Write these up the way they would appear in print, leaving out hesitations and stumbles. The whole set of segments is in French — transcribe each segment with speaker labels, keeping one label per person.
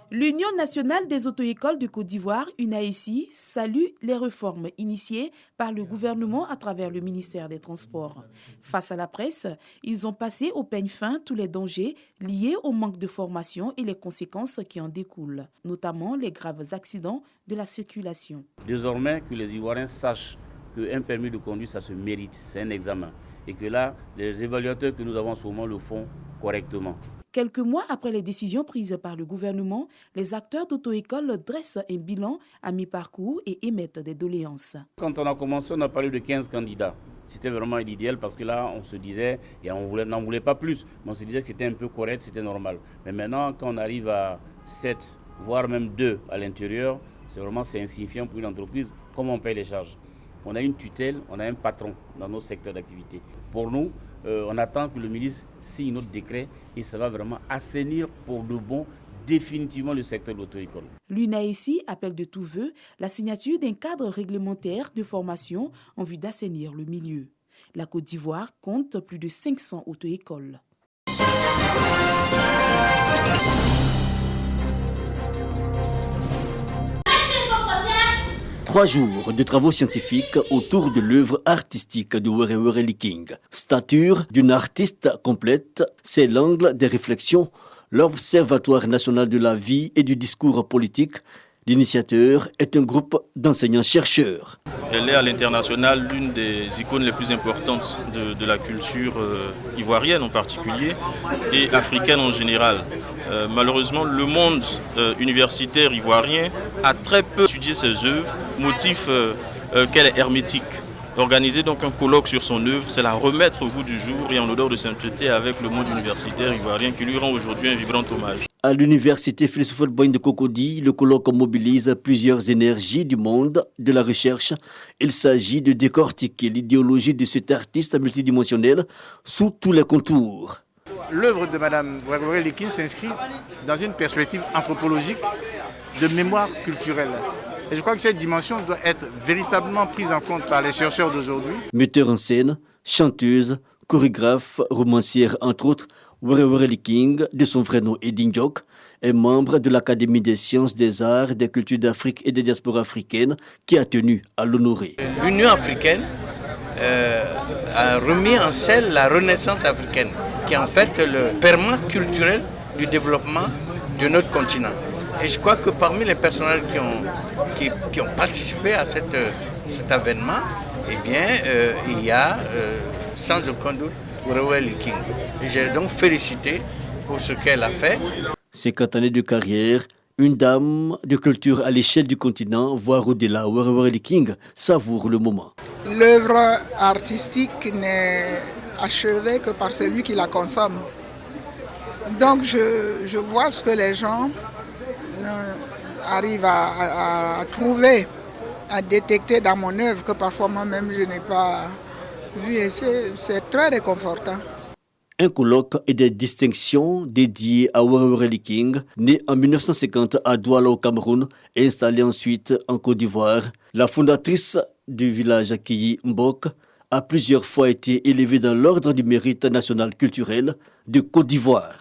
Speaker 1: L'Union nationale des auto-écoles de Côte d'Ivoire, UNAESI, salue les réformes initiées par le gouvernement à travers le ministère des Transports. Face à la presse, ils ont passé au peigne fin tous les dangers liés au manque de formation et les conséquences qui en découlent, notamment les graves accidents de la circulation.
Speaker 2: Désormais, que les Ivoiriens sachent qu'un permis de conduire, ça se mérite, c'est un examen. Et que là, les évaluateurs que nous avons en ce moment le font correctement.
Speaker 1: Quelques mois après les décisions prises par le gouvernement, les acteurs d'auto-école dressent un bilan à mi-parcours et émettent des doléances.
Speaker 2: Quand on a commencé, on a parlé de 15 candidats. C'était vraiment l'idéal parce que là, on se disait, et on n'en voulait pas plus, mais on se disait que c'était un peu correct, c'était normal. Mais maintenant, quand on arrive à 7, voire même 2 à l'intérieur, c'est insignifiant pour une entreprise. Comment on paye les charges? On a une tutelle, on a un patron dans nos secteurs d'activité. Pour nous, on attend que le ministre signe notre décret et ça va vraiment assainir pour de bon définitivement le secteur de l'auto-école.
Speaker 1: L'UNAESI appelle de tout vœu la signature d'un cadre réglementaire de formation en vue d'assainir le milieu. La Côte d'Ivoire compte plus de 500 auto-écoles.
Speaker 3: 3 jours de travaux scientifiques autour de l'œuvre artistique de Were King. Stature d'une artiste complète, c'est l'angle des réflexions. L'Observatoire national de la vie et du discours politique. L'initiateur est un groupe d'enseignants-chercheurs.
Speaker 4: Elle est à l'international l'une des icônes les plus importantes de la culture ivoirienne en particulier et africaine en général. Malheureusement, le monde universitaire ivoirien a très peu étudié ses œuvres, motif qu'elle est hermétique. Organiser donc un colloque sur son œuvre, c'est la remettre au goût du jour et en odeur de sainteté avec le monde universitaire ivoirien qui lui rend aujourd'hui un vibrant hommage.
Speaker 3: À l'université Félix Houphouët-Boigny de Cocody, le colloque mobilise plusieurs énergies du monde de la recherche. Il s'agit de décortiquer l'idéologie de cet artiste multidimensionnel sous tous les contours.
Speaker 5: L'œuvre de Mme Were King s'inscrit dans une perspective anthropologique de mémoire culturelle. Et je crois que cette dimension doit être véritablement prise en compte par les chercheurs d'aujourd'hui.
Speaker 3: Metteur en scène, chanteuse, chorégraphe, romancière entre autres, Were King, de son vrai nom Edin Djok, est membre de l'Académie des sciences, des arts, des cultures d'Afrique et des diasporas africaines qui a tenu à l'honorer.
Speaker 6: L'Union africaine a remis en scène la Renaissance africaine, qui est en fait le permanent culturel du développement de notre continent. Et je crois que parmi les personnages qui ont participé à cet événement, eh bien, il y a sans aucun doute Were King. Et j'ai donc félicité pour ce qu'elle a fait.
Speaker 3: 50 années de carrière, une dame de culture à l'échelle du continent, voire au-delà, Were King savoure le moment.
Speaker 7: L'œuvre artistique n'est achevée que par celui qui la consomme. Donc je vois ce que les gens arrivent à trouver, à détecter dans mon œuvre que parfois moi-même je n'ai pas vu et c'est très réconfortant.
Speaker 3: Un colloque et des distinctions dédiées à Were King, né en 1950 à Douala au Cameroun et installé ensuite en Côte d'Ivoire. La fondatrice du village Kiyi Mbok a plusieurs fois été élevée dans l'ordre du mérite national culturel de Côte d'Ivoire.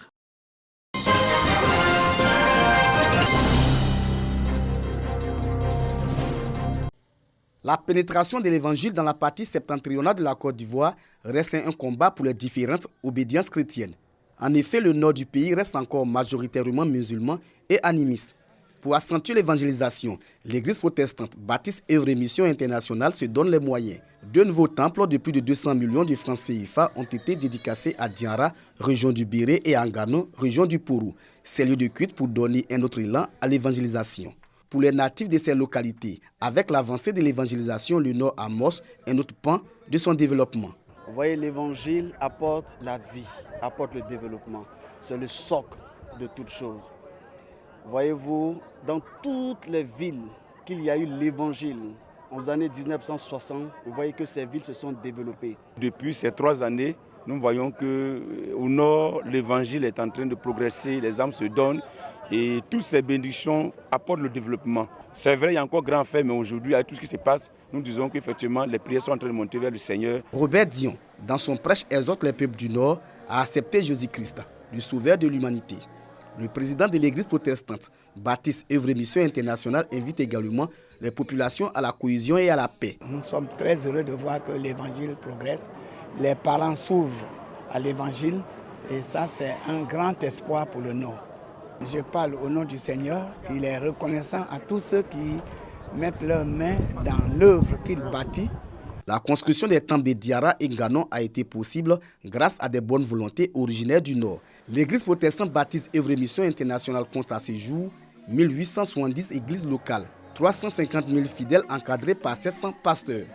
Speaker 8: La pénétration de l'évangile dans la partie septentrionale de la Côte d'Ivoire reste un combat pour les différentes obédiences chrétiennes. En effet, le nord du pays reste encore majoritairement musulman et animiste. Pour accentuer l'évangélisation, l'église protestante Baptiste Œuvre et Mission Internationale se donne les moyens. 2 nouveaux temples de plus de 200 millions de francs CFA ont été dédicacés à Diara, région du Béré, et à Angano, région du Pourou. Ces lieux de culte pour donner un autre élan à l'évangélisation. Pour les natifs de ces localités, avec l'avancée de l'évangélisation, le Nord amorce un autre pan de son développement.
Speaker 9: Vous voyez, l'évangile apporte la vie, apporte le développement. C'est le socle de toute chose. Voyez-vous, dans toutes les villes qu'il y a eu l'évangile, aux années 1960, vous voyez que ces villes se sont développées.
Speaker 10: Depuis ces 3 années, nous voyons qu'au nord, l'évangile est en train de progresser, les âmes se donnent et toutes ces bénédictions apportent le développement. C'est vrai, il y a encore grand fait, mais aujourd'hui, avec tout ce qui se passe, nous disons qu'effectivement, les prières sont en train de monter vers le Seigneur.
Speaker 8: Robert Dion, dans son prêche, exhorte les peuples du Nord à accepter Jésus-Christ, le sauveur de l'humanité. Le président de l'église protestante, Baptiste Œuvre Mission Internationale, invite également les populations à la cohésion et à la paix.
Speaker 11: Nous sommes très heureux de voir que l'évangile progresse. Les parents s'ouvrent à l'évangile et ça, c'est un grand espoir pour le Nord. Je parle au nom du Seigneur. Il est reconnaissant à tous ceux qui mettent leurs mains dans l'œuvre qu'il bâtit.
Speaker 8: La construction des temples de Diarra et Ganon a été possible grâce à des bonnes volontés originaires du Nord. L'église protestante Baptiste Œuvre Mission Internationale compte à ce jour 1870 églises locales, 350 000 fidèles encadrés par 700 pasteurs.